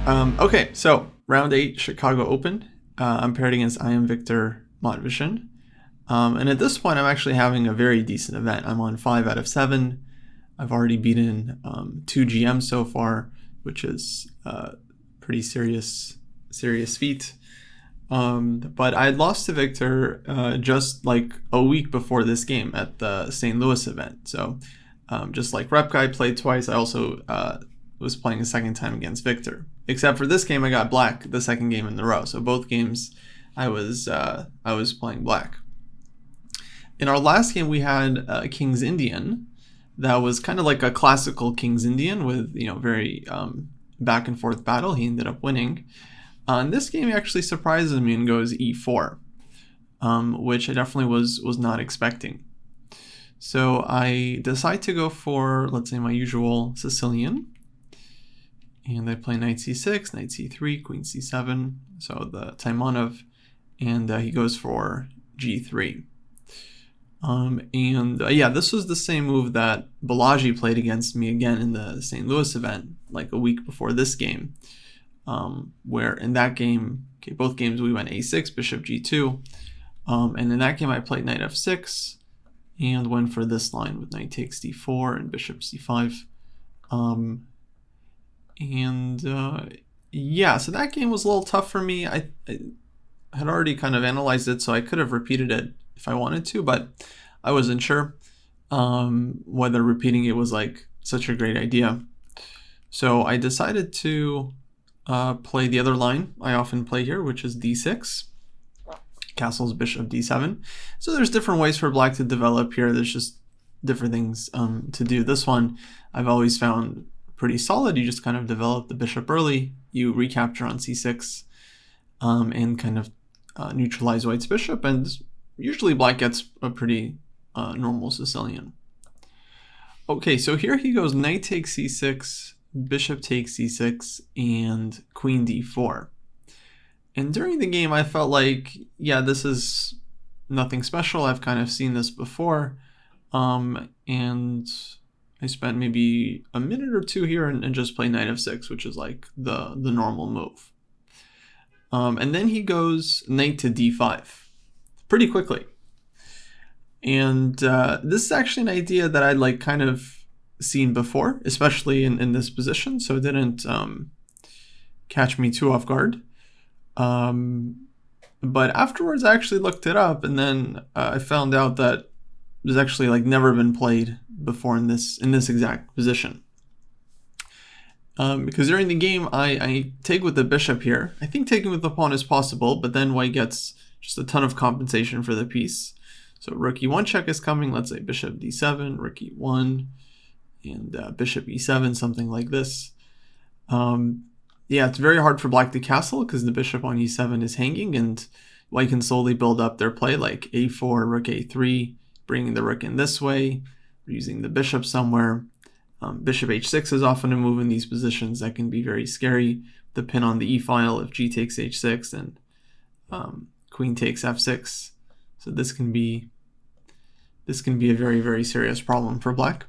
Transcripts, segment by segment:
Okay, so round 8, Chicago Open. I'm paired against I am Victor Matvishin. And at this point, I'm actually having a very decent event. I'm on 5 out of 7. I've already beaten 2 GMs so far, which is pretty serious feat. But I had lost to Victor just like a week before this game at the St. Louis event. So just like Rep Guy played twice, I also was playing a second time against Victor. Except for this game, I got black the second game in a row. So both games, I was playing black. In our last game, we had King's Indian. That was kind of like a classical King's Indian with very back and forth battle. He ended up winning. In this game, he actually surprises me and goes e4, which I definitely was not expecting. So I decide to go for, let's say, my usual Sicilian. And I play knight c6, knight c3, queen c7, so the Taimanov, and he goes for g3. Yeah, this was the same move that Balaji played against me again in the St. Louis event, like a week before this game, where in that game, both games we went a6, bishop g2, and in that game I played knight f6, and went for this line with knight takes d4 and bishop c5. Yeah, so that game was a little tough for me. I had already kind of analyzed it, so I could have repeated it if I wanted to, but I wasn't sure whether repeating it was like such a great idea. So I decided to play the other line I often play here, which is d6, castles bishop d7. So there's different ways for black to develop here. There's just different things to do. This one I've always found pretty solid. You just kind of develop the bishop early, you recapture on c6, and kind of neutralize white's bishop, and usually black gets a pretty normal Sicilian. Okay, so here he goes knight takes c6, bishop takes c6, and queen d4. And during the game, I felt like, yeah, this is nothing special. I've kind of seen this before, and I spent maybe a minute or two here and just play knight f6, which is like the normal move. And then he goes knight to d5 pretty quickly. And this is actually an idea that I'd like kind of seen before, especially in this position, so it didn't catch me too off guard. But afterwards, I actually looked it up, and then I found out that it's actually like never been played before in this exact position. Because during the game, I take with the bishop here. I think taking with the pawn is possible, but then white gets just a ton of compensation for the piece. So rook e1 check is coming. Let's say bishop d7, rook e1, and bishop e7, something like this. Yeah, it's very hard for black to castle because the bishop on e7 is hanging, and white can slowly build up their play, like a4, rook a3, bringing the rook in this way, using the bishop somewhere. Bishop h6 is often a move in these positions that can be very scary. The pin on the e-file if g takes h6 and queen takes f6. So this can be a very, very serious problem for black.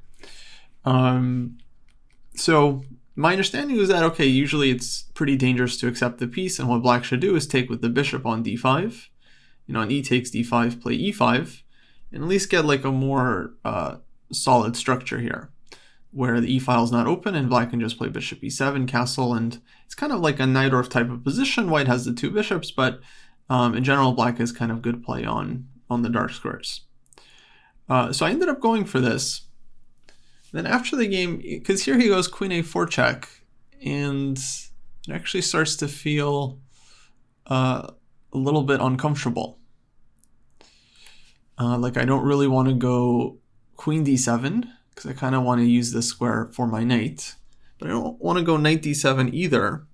So my understanding is that, okay, usually it's pretty dangerous to accept the piece, and what black should do is take with the bishop on d5. On e takes d5, play e5, and at least get like a more solid structure here, where the e-file is not open and black can just play bishop e7, castle, and it's kind of like a Najdorf type of position. White has the two bishops, but in general, black is kind of good play on the dark squares. So I ended up going for this. Then after the game, because here he goes queen a4 check, and it actually starts to feel a little bit uncomfortable. Like I don't really want to go queen d7, because I kind of want to use this square for my knight. But I don't want to go knight d7 either,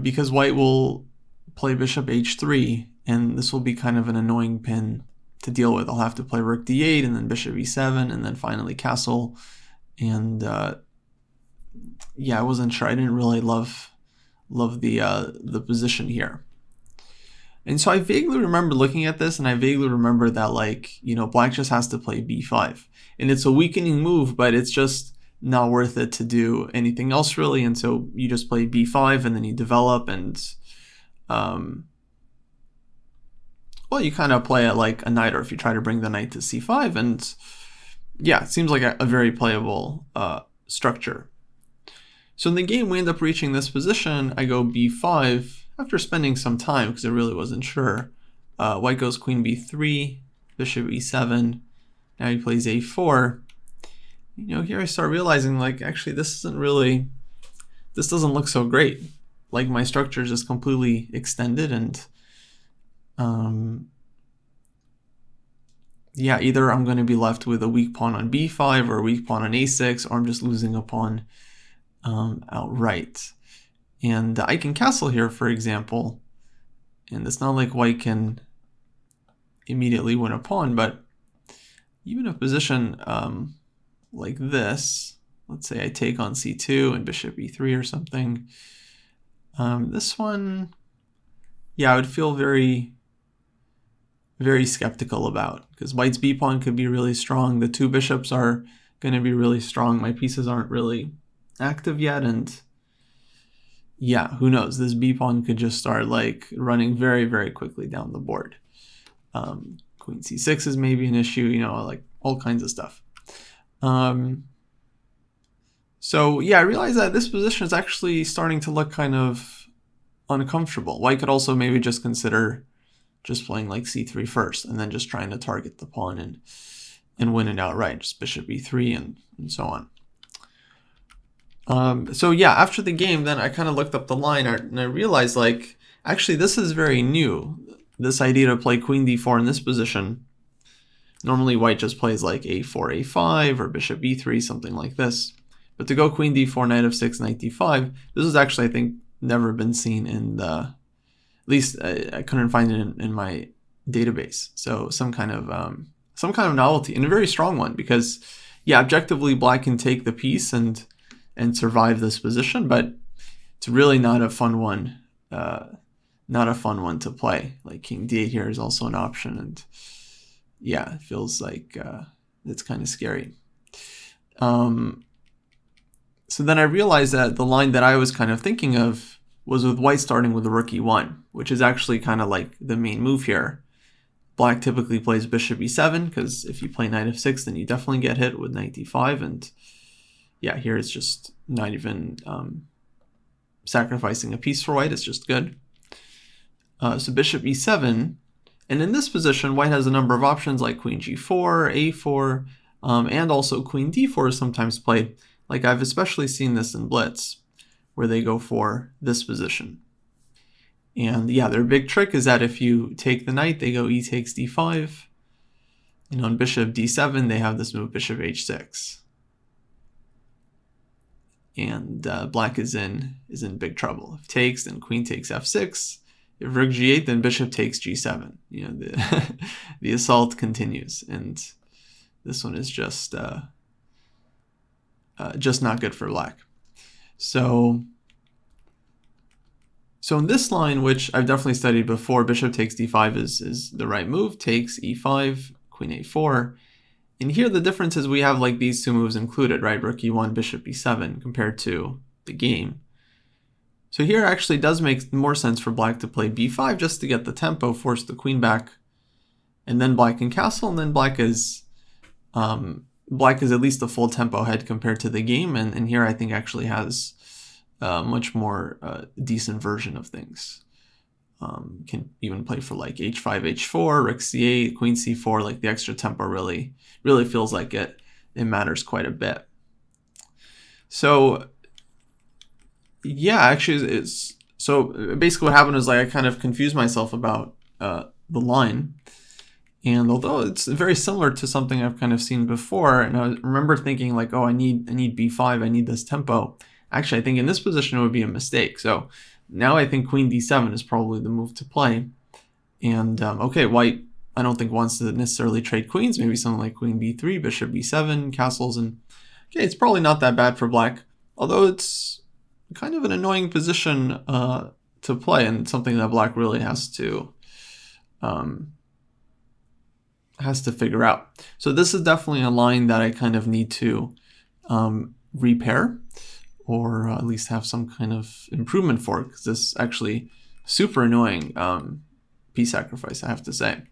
because white will play bishop h3, and this will be kind of an annoying pin to deal with. I'll have to play rook d8, and then bishop e7, and then finally castle. And yeah, I wasn't sure. I didn't really love the position here. And so I vaguely remember looking at this, and I vaguely remember that, like, black just has to play b5. And it's a weakening move, but it's just not worth it to do anything else really, and so you just play b5 and then you develop, and well, you kind of play it like a knight, or if you try to bring the knight to c5, and yeah, it seems like a very playable structure. So in the game, we end up reaching this position. I go b5 after spending some time because I really wasn't sure. White goes queen b3, bishop e7. Now he plays a4. Here I start realizing, like, actually this doesn't look so great. Like, my structure is just completely extended, and yeah, either I'm going to be left with a weak pawn on b5 or a weak pawn on a6, or I'm just losing a pawn outright. And I can castle here, for example, and it's not like white can immediately win a pawn, but even a position like this, let's say I take on c2 and bishop e3 or something, this one, yeah, I would feel very, very skeptical about, because white's b pawn could be really strong. The two bishops are going to be really strong. My pieces aren't really active yet, and yeah, who knows? This b pawn could just start like running very, very quickly down the board. Queen c6 is maybe an issue, like all kinds of stuff. So yeah, I realized that this position is actually starting to look kind of uncomfortable. White could also maybe just consider just playing like c3 first, and then just trying to target the pawn and win it outright, just bishop e3 and so on. So yeah, after the game, then I kind of looked up the line, and I realized, like, actually this is very new. This idea to play queen d4 in this position. Normally white just plays like a4, a5, or bishop e3, something like this. But to go queen d4, knight f6, knight d5, this is actually, I think, never been seen in the, at least I couldn't find it in my database. So some kind of novelty, and a very strong one, because yeah, objectively black can take the piece and survive this position, but it's really not a fun one. Not a fun one to play. Like king d8 here is also an option, and yeah, it feels like it's kind of scary. So then I realized that the line that I was kind of thinking of was with white starting with the rook e1, which is actually kind of like the main move here. Black typically plays bishop e7, because if you play knight f6, then you definitely get hit with knight d5, and yeah, here it's just not even sacrificing a piece for white, it's just good. So bishop e7, and in this position, white has a number of options like queen g4, a4, and also queen d4 is sometimes played. Like, I've especially seen this in Blitz, where they go for this position. And yeah, their big trick is that if you take the knight, they go e takes d5. And on bishop d7, they have this move bishop h6. And black is in big trouble. If takes, then queen takes f6. If rook g8, then bishop takes g7. The assault continues, and this one is just not good for black. So in this line, which I've definitely studied before, bishop takes d5 is the right move. Takes e5, queen a4. And here the difference is we have like these two moves included, right? Rook e1, bishop e7 compared to the game. So here actually does make more sense for black to play b5 just to get the tempo, force the queen back, and then black can castle, and then black is at least a full tempo ahead compared to the game, and here I think actually has a much more decent version of things. Can even play for like h5, h4, rook c8, queen c4. Like the extra tempo really feels like it matters quite a bit. So yeah, actually, so basically what happened is, like, I kind of confused myself about the line. And although it's very similar to something I've kind of seen before, and I remember thinking like, oh, I need b5, I need this tempo. Actually, I think in this position it would be a mistake. So now I think queen d7 is probably the move to play. And okay, white, I don't think wants to necessarily trade queens. Maybe something like queen b3, bishop b7, castles, and okay, it's probably not that bad for black. Although it's kind of an annoying position to play, and something that black really has to figure out. So this is definitely a line that I kind of need to repair, or at least have some kind of improvement for it, because this is actually super annoying piece sacrifice, I have to say.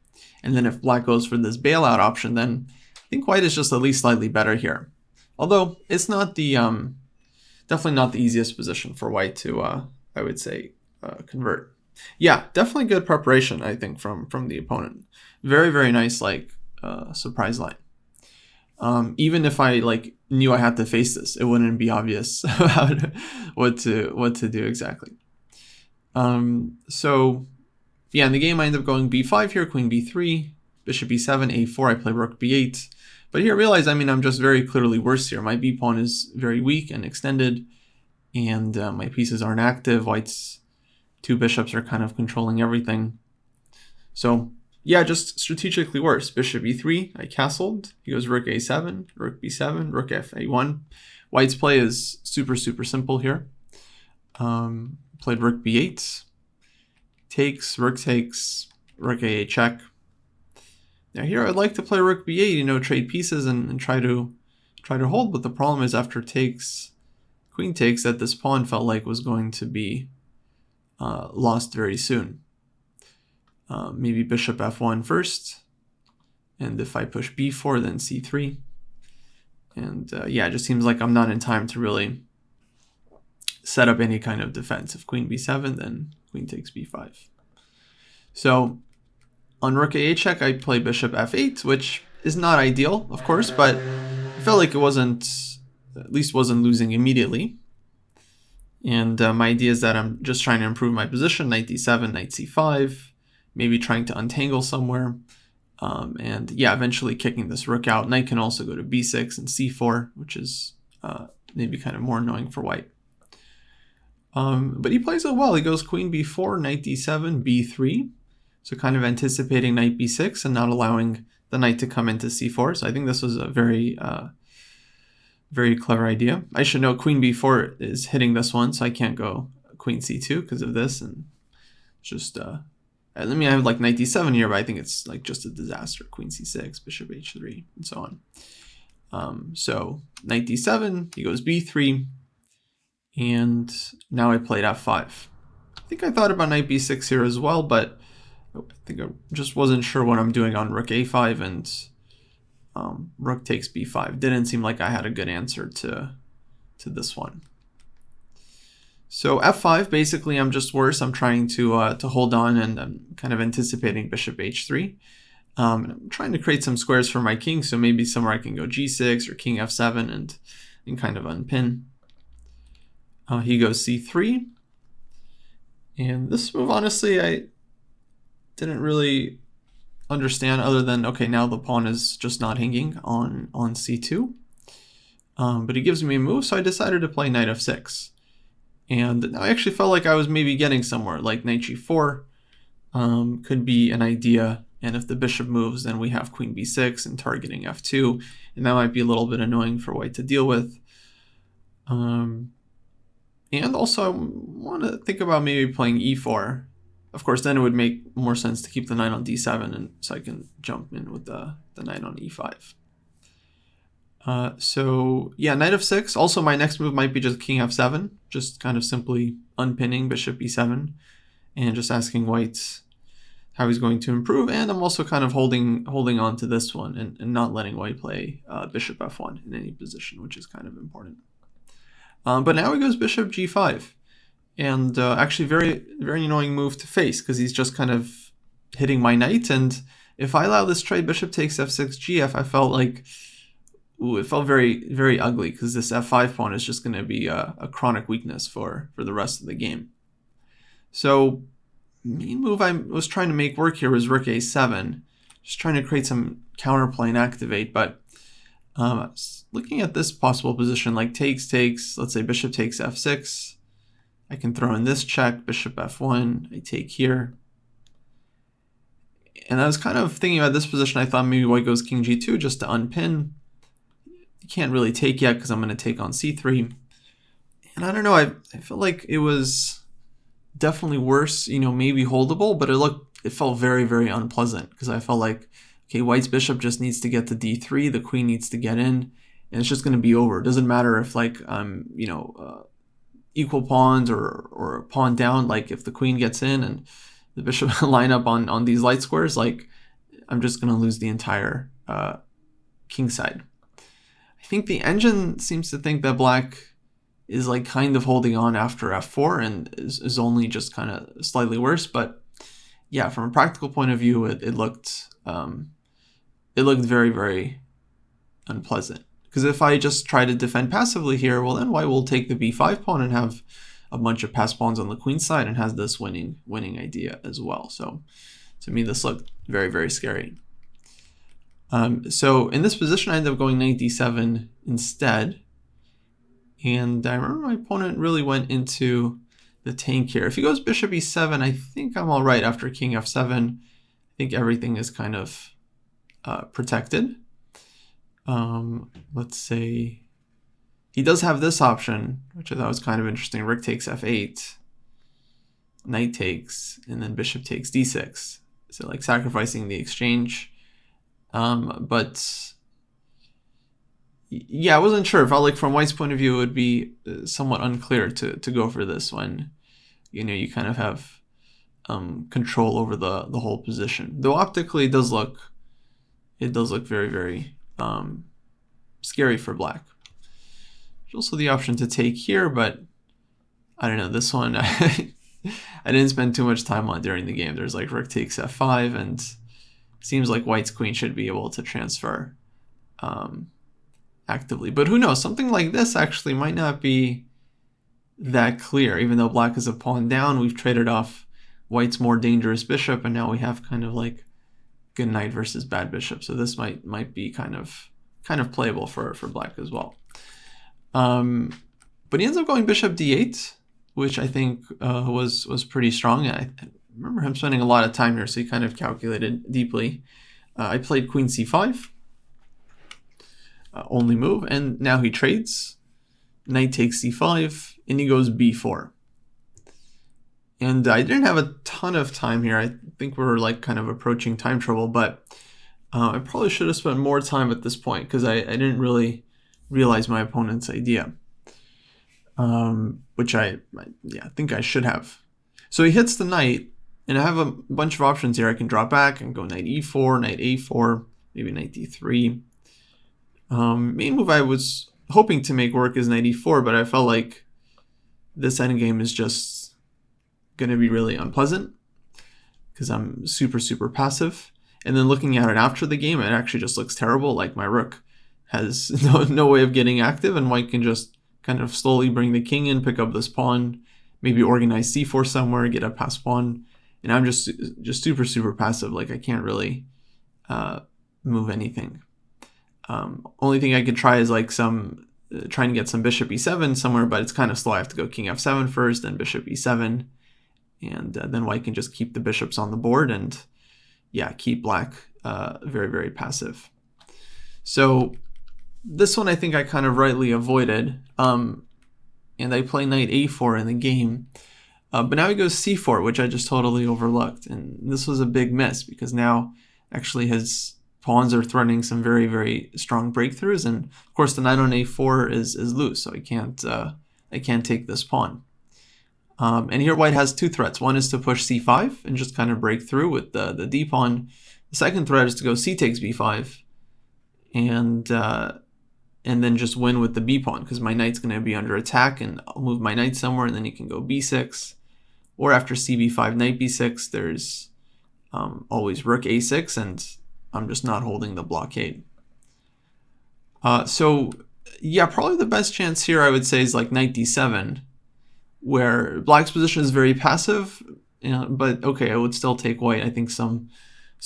And then if black goes for this bailout option, then I think white is just at least slightly better here. Although it's not the definitely not the easiest position for white to I would say convert. Yeah, definitely good preparation, I think, from the opponent. Very, very nice, like surprise line. Even if I like knew I had to face this, it wouldn't be obvious about what to do exactly. So yeah, in the game I end up going b5 here, queen b3, bishop b7, a4, I play rook b8. But here I realize, I mean, I'm just very clearly worse here. My b pawn is very weak and extended, and my pieces aren't active. White's two bishops are kind of controlling everything. So yeah, just strategically worse. Bishop e3, I castled. He goes rook a7, rook b7, rook f a1. White's play is super, super simple here. Played rook b8, takes, rook a8 check. Now here I'd like to play rook b8, you know, trade pieces and try to hold, but the problem is after takes, queen takes, that this pawn felt like was going to be lost very soon. Maybe bishop f1 first, and if I push b4, then c3. And yeah, it just seems like I'm not in time to really set up any kind of defense. If queen b7, then queen takes b5. So on rook a8 check, I play bishop f8, which is not ideal, of course, but I felt like it wasn't, at least wasn't losing immediately. And my idea is that I'm just trying to improve my position, knight d7, knight c5, maybe trying to untangle somewhere. And yeah, eventually kicking this rook out. Knight can also go to b6 and c4, which is maybe kind of more annoying for white. But he plays it well. He goes queen b4, knight d7, b3. So kind of anticipating knight b6 and not allowing the knight to come into c4. So I think this was a very, very clever idea. I should note queen b4 is hitting this one, so I can't go queen c2 because of this. And just, I mean, I have like knight d7 here, but I think it's like just a disaster. Queen c6, bishop h3, and so on. So knight d7, he goes b3, and now I played f5. I think I thought about knight b6 here as well, but I think I just wasn't sure what I'm doing on rook a5, and rook takes b5. Didn't seem like I had a good answer to this one. So f5, basically I'm just worse. I'm trying to hold on, and I'm kind of anticipating bishop h3. I'm trying to create some squares for my king, so maybe somewhere I can go g6 or king f7 and kind of unpin. He goes c3. And this move, honestly, I didn't really understand, other than, okay, now the pawn is just not hanging on c2. But he gives me a move, so I decided to play knight f6. And I actually felt like I was maybe getting somewhere, like knight g4 could be an idea. And if the bishop moves, then we have queen b6 and targeting f2. And that might be a little bit annoying for white to deal with. And also I want to think about maybe playing e4. Of course, then it would make more sense to keep the knight on d7, and so I can jump in with the knight on e5. So yeah, knight f6. Also, my next move might be just king f7, just kind of simply unpinning bishop e7 and just asking white how he's going to improve. And I'm also kind of holding on to this one and not letting white play bishop f1 in any position, which is kind of important. But now he goes bishop g5. And actually very, very annoying move to face, because he's just kind of hitting my knight. And if I allow this trade, bishop takes f6, gf, I felt like, ooh, it felt very, very ugly, because this f5 pawn is just going to be a chronic weakness for the rest of the game. So main move I was trying to make work here was rook a7, just trying to create some counterplay and activate. But looking at this possible position, like takes, let's say bishop takes f6. I can throw in this check, bishop f1, I take here. And I was kind of thinking about this position. I thought maybe white goes king g2 just to unpin. You can't really take yet because I'm going to take on c3. And I don't know, I feel like it was definitely worse, you know, maybe holdable, but it felt very, very unpleasant, because I felt like, okay, white's bishop just needs to get to d3, the queen needs to get in, and it's just going to be over. It doesn't matter if like equal pawns or a pawn down. Like if the queen gets in and the bishop line up on these light squares, like I'm just going to lose the entire king side. I think the engine seems to think that black is like kind of holding on after f4 and is only just kind of slightly worse. But yeah, from a practical point of view, it looked very, very unpleasant. Because if I just try to defend passively here, well then white will take the b5 pawn and have a bunch of passed pawns on the queen side and has this winning idea as well. So to me, this looked very, very scary. So in this position, I ended up going knight d7 instead. And I remember my opponent really went into the tank here. If he goes bishop e7, I think I'm all right after king f7. I think everything is kind of protected. Let's say he does have this option, which I thought was kind of interesting. Rook takes f8, knight takes, and then bishop takes d6. So like sacrificing the exchange. But yeah, I wasn't sure. It felt like from white's point of view, it would be somewhat unclear to go for this when, you kind of have control over the whole position. Though optically it does look very, very scary for black. There's also the option to take here, but I don't know, this one I didn't spend too much time on during the game. There's like rook takes f5, and it seems like white's queen should be able to transfer actively. But who knows, something like this actually might not be that clear. Even though black is a pawn down, we've traded off white's more dangerous bishop, and now we have kind of like good knight versus bad bishop. So this might be kind of playable for black as well. But he ends up going bishop d8, which I think was pretty strong. I remember him spending a lot of time here, so he kind of calculated deeply. I played queen c5, only move, and now he trades. Knight takes c5, and he goes b4. And I didn't have a ton of time here. I think we're like kind of approaching time trouble, but I probably should have spent more time at this point because I didn't really realize my opponent's idea, which I think I should have. So he hits the knight, and I have a bunch of options here. I can drop back and go knight e4, knight a4, maybe knight d3. Main move I was hoping to make work is knight e4, but I felt like this endgame is just going to be really unpleasant because I'm super, super passive. And then looking at it after the game, it actually just looks terrible. Like my rook has no way of getting active, and white can just kind of slowly bring the king in, pick up this pawn, maybe organize c4 somewhere, get a passed pawn. And I'm just super, super passive. Like I can't really move anything. Only thing I could try is like trying to get some bishop e7 somewhere, but it's kind of slow. I have to go king f7 first, then bishop e7. And then white can just keep the bishops on the board and, yeah, keep black very, very passive. So this one I think I kind of rightly avoided. And I play knight a4 in the game. But now he goes c4, which I just totally overlooked. And this was a big miss because now actually his pawns are threatening some very, very strong breakthroughs. And of course the knight on a4 is loose, so I can't take this pawn. And here white has two threats. One is to push c5 and just kind of break through with the d pawn. The second threat is to go c takes b5 and then just win with the b pawn because my knight's going to be under attack, and I'll move my knight somewhere, and then you can go b6. Or after cb5, knight b6, there's always rook a6, and I'm just not holding the blockade. So yeah, probably the best chance here I would say is like knight d7, where black's position is very passive, but okay, I would still take white. I think some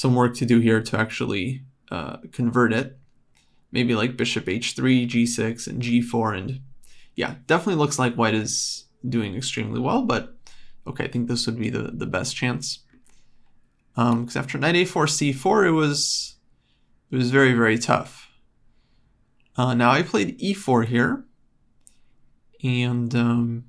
work to do here to actually convert it. Maybe like bishop h3, g6, and g4, and yeah, definitely looks like white is doing extremely well, but okay, I think this would be the best chance. Because after knight a4, c4, it was very, very tough. Now I played e4 here, and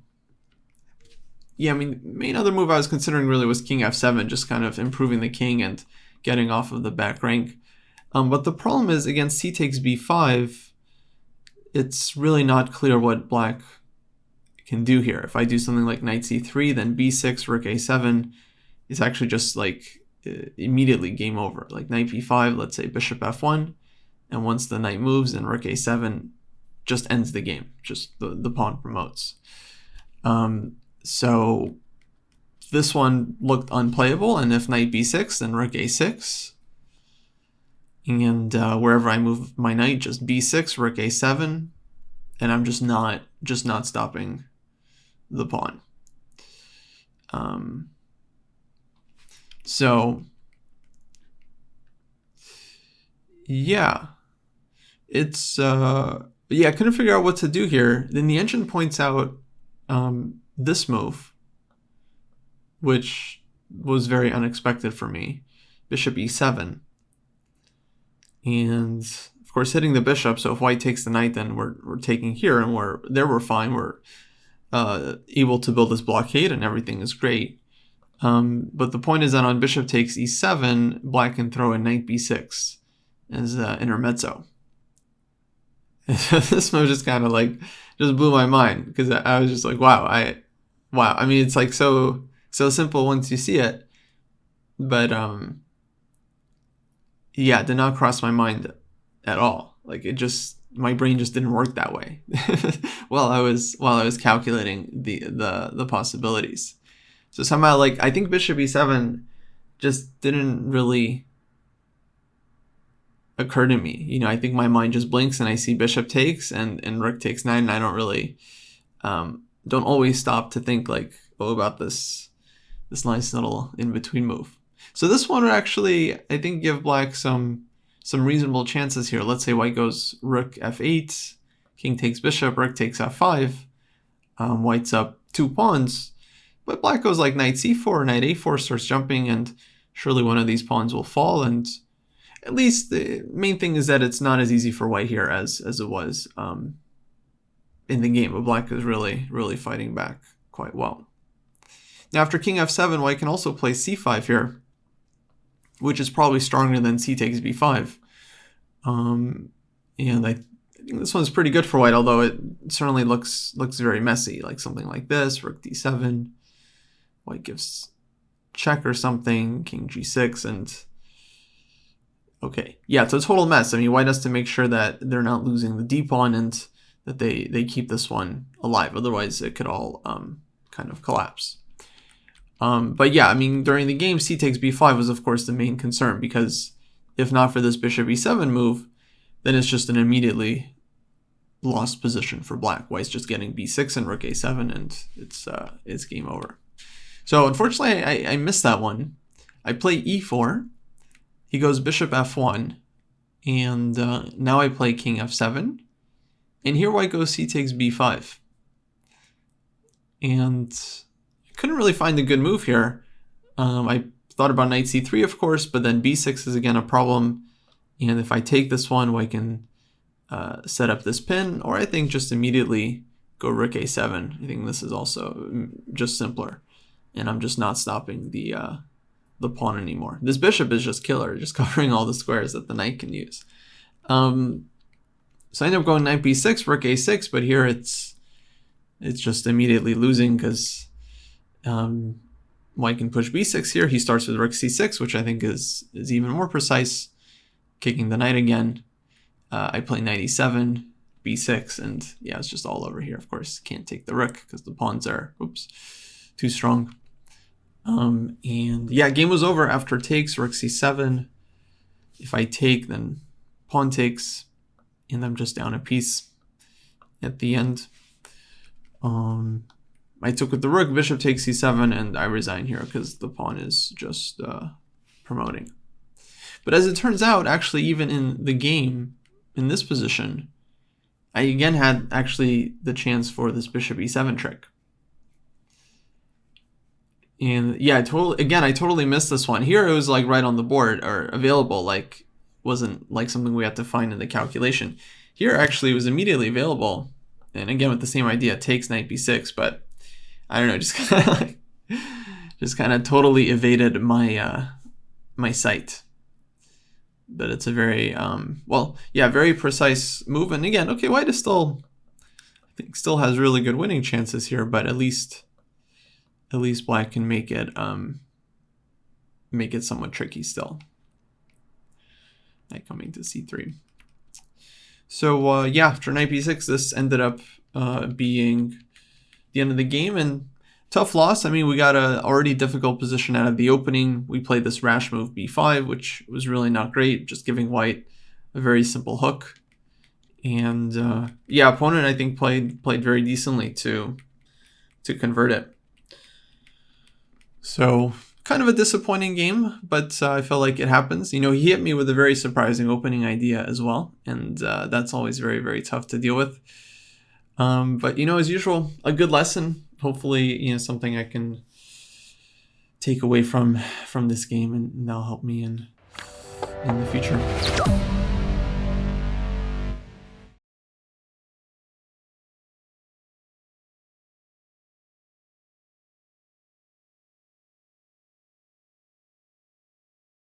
yeah, I mean, main other move I was considering really was king f7, just kind of improving the king and getting off of the back rank. But the problem is against c takes b5, it's really not clear what black can do here. If I do something like knight c3, then b6, rook a7, it's actually just like immediately game over. Like knight b5, let's say bishop f1, and once the knight moves, then rook a7 just ends the game. Just the pawn promotes. So this one looked unplayable, and if knight b6, then rook a6. And wherever I move my knight, just b6, rook a7, and I'm just not stopping the pawn. So yeah, it's I couldn't figure out what to do here. Then the engine points out this move, which was very unexpected for me, bishop e7. And of course hitting the bishop, so if white takes the knight, then we're taking here, and we're fine. We're able to build this blockade, and everything is great. But the point is that on bishop takes e7, black can throw in knight b6 as intermezzo. This move just kind of like just blew my mind, because I was just like, wow. I mean, it's like so simple once you see it, but yeah, it did not cross my mind at all. Like my brain just didn't work that way while I was calculating the possibilities. So somehow, like, I think bishop e7 just didn't really occur to me. You know, I think my mind just blinks and I see bishop takes and rook takes 9, and I don't really don't always stop to think like, oh, about this nice little in-between move. So this one would actually, I think, give black some reasonable chances here. Let's say white goes rook f8, king takes bishop, rook takes f5. White's up 2 pawns, but black goes like knight c4, knight a4, starts jumping, and surely one of these pawns will fall. And at least the main thing is that it's not as easy for white here as it was in the game, but black is really fighting back quite well. Now after king f7, white can also play c5 here, which is probably stronger than c takes b5. And I think this one's pretty good for white, although it certainly looks very messy, like something like this, rook d7, white gives check or something, king g6, and okay. Yeah, it's a total mess. I mean, white has to make sure that they're not losing the d pawn and that they keep this one alive, otherwise it could all kind of collapse. But yeah, I mean, during the game, c takes b5 was, of course, the main concern, because if not for this bishop e7 move, then it's just an immediately lost position for black. White's just getting b6 and rook a7, and it's game over. So unfortunately, I missed that one. I play e4. He goes bishop f1, and now I play king f7. And here white goes c takes b5. And couldn't really find a good move here. I thought about knight c3, of course, but then b6 is again a problem. And if I take this one, white can set up this pin, or I think just immediately go rook a7. I think this is also just simpler, and I'm just not stopping the pawn anymore. This bishop is just killer, just covering all the squares that the knight can use. So I end up going knight b6, rook a6, but here it's just immediately losing, because white can push b6 here. He starts with rook c6, which I think is even more precise, kicking the knight again. I play knight e7, b6, and yeah, it's just all over here. Of course, can't take the rook because the pawns are, too strong. And yeah, game was over after takes, rook c7. If I take, then pawn takes, and I'm just down a piece at the end. I took with the rook, bishop takes c7, and I resign here because the pawn is just promoting. But as it turns out, actually, even in the game, in this position, I again had actually the chance for this bishop e7 trick. And yeah, I totally missed this one. Here it was like right on the board, or available, like wasn't like something we had to find in the calculation. Here actually it was immediately available. And again, with the same idea, takes knight b6, but I don't know, just kind of totally evaded my my sight. it's a very very precise move. And again, okay, white is still, I think, still has really good winning chances here, but at least black can make it somewhat tricky still. Knight coming to c3. So after knight b6, this ended up being the end of the game, and tough loss. I mean, we got a already difficult position out of the opening. We played this rash move b5, which was really not great, just giving white a very simple hook. And opponent, I think, played very decently to convert it. So kind of a disappointing game, but I felt like it happens. You know, he hit me with a very surprising opening idea as well, and that's always very, very tough to deal with. But, you know, as usual, a good lesson. Hopefully, you know, something I can take away from this game, and that'll help me in the future.